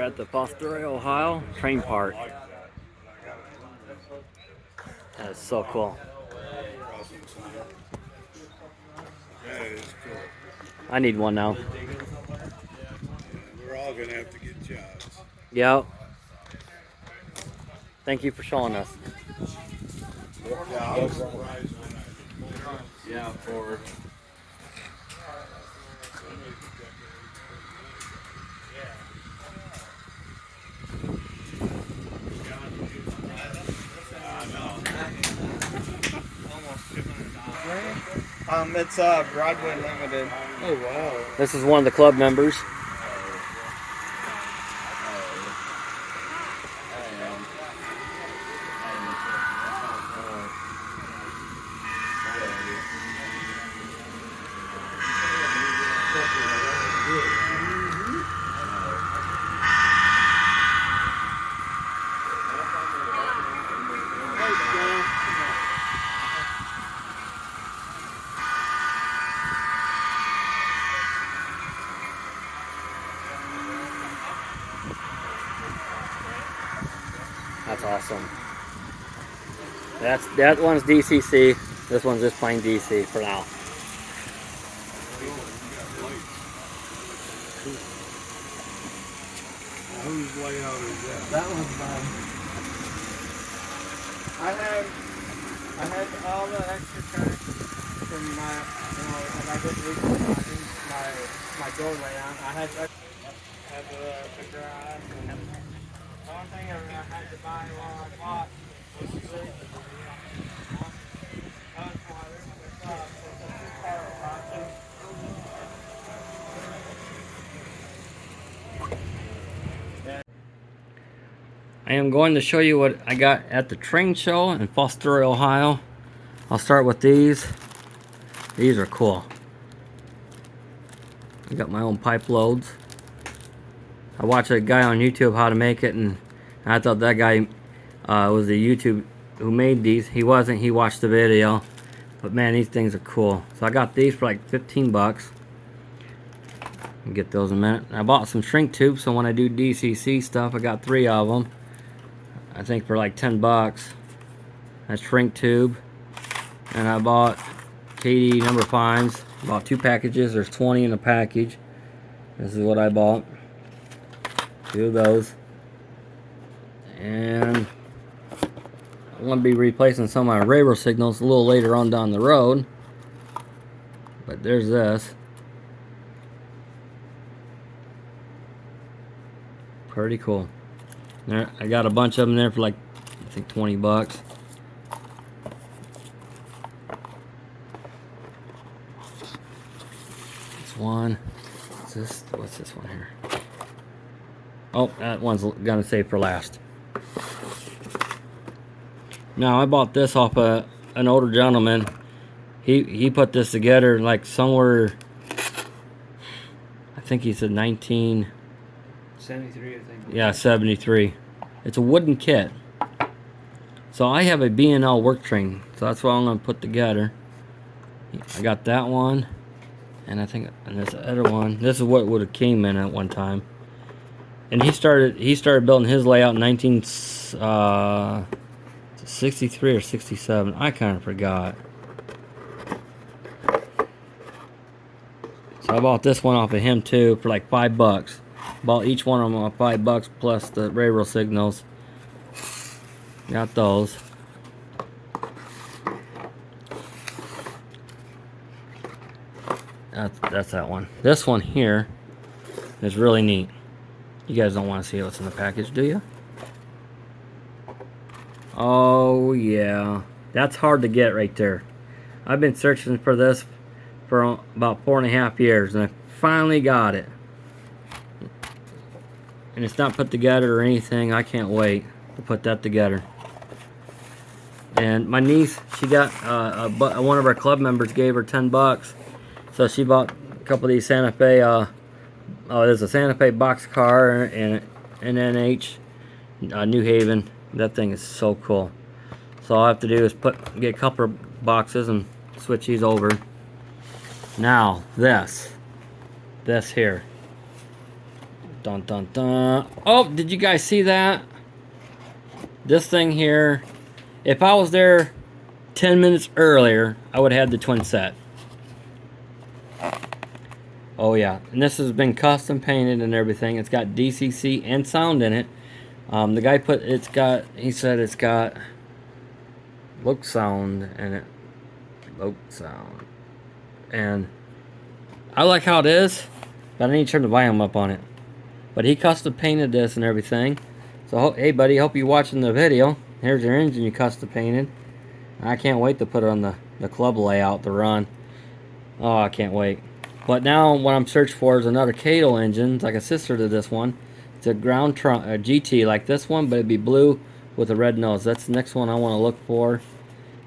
at the Fostoria, Ohio train park. That is so cool. That is cool. I need one now. We're all gonna have to get jobs. Yep. Thank you for showing us. Yeah, for It's Broadway Limited. oh wow. This is one of the club members. That's awesome. That one's DCC. This one's just plain DC for now. Whose layout is that? That one's mine. I had all the extra tracks from my, when I did my door layout. I had the garage. And the one thing I had to buy while I bought was the safety. That was why there's a two-car option. I am going to show you what I got at the train show in Fostoria, Ohio. I'll start with these. These are cool. I got my own pipe loads. I watched a guy on YouTube how to make it, and I thought that guy was the YouTube who made these. He wasn't. He watched the video. But man, these things are cool. So I got these for like 15 bucks. I'll get those in a minute. I bought some shrink tubes, so when I do DCC stuff, I got 3 of them. I think for like 10 bucks. That's shrink tube. And I bought KD number 5s. Bought 2 packages. There's 20 in a package. This is what I bought. 2 of those. And I'm going to be replacing some of my railroad signals a little later on down the road. But there's this. Pretty cool. There, I got a bunch of them there for like, I think 20 bucks. This one. What's this one here? Oh, that one's gonna save for last. Now I bought this off an older gentleman. He put this together like somewhere, I think he said 73, I think. Yeah, 73. It's a wooden kit. So I have a B&L work train, so that's what I'm going to put together. I got that one, and I think and this other one. This is what would have came in at one time. And he started building his layout in 1963 or 67. I kind of forgot. So I bought this one off of him too for like 5 bucks. Bought each one of them off 5 bucks plus the railroad signals. Got those. That's that one. This one here is really neat. You guys don't want to see what's in the package, do you? Oh yeah, that's hard to get right there. I've been searching for this for about 4.5 years, and I finally got it. And it's not put together or anything. I can't wait to put that together. And my niece, she got one of our club members gave her 10 bucks, so she bought a couple of these Santa Fe. There's a Santa Fe boxcar and an NH New Haven. That thing is so cool. So all I have to do is get a couple of boxes and switch these over. Now this here. Dun dun dun. Oh, did you guys see that? This thing here, if I was there 10 minutes earlier, I would have had the twin set. Oh yeah, and this has been custom painted and everything. It's got DCC and sound in it. The guy he said it's got look sound in it. Look sound. And I like how it is, but I need to turn the volume up on it. But he custom painted this and everything. So, hey buddy, hope you're watching the video. Here's your engine you custom painted. I can't wait to put it on the club layout to run. Oh, I can't wait. But now what I'm searching for is another Cato engine. It's like a sister to this one. It's a ground trunk, a GT like this one, but it'd be blue with a red nose. That's the next one I want to look for.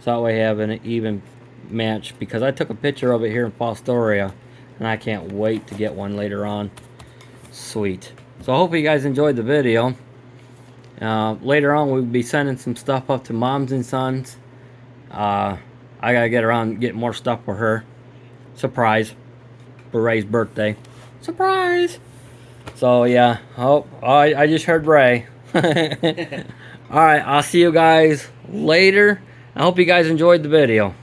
So that way I have an even match. Because I took a picture of it here in Fostoria. And I can't wait to get one later on. Sweet. So I hope you guys enjoyed the video. Later on we'll be sending some stuff up to Moms and Sons. I gotta get around getting more stuff for her. Surprise. For Ray's birthday. Surprise! So yeah, I just heard Ray. Alright, I'll see you guys later. I hope you guys enjoyed the video.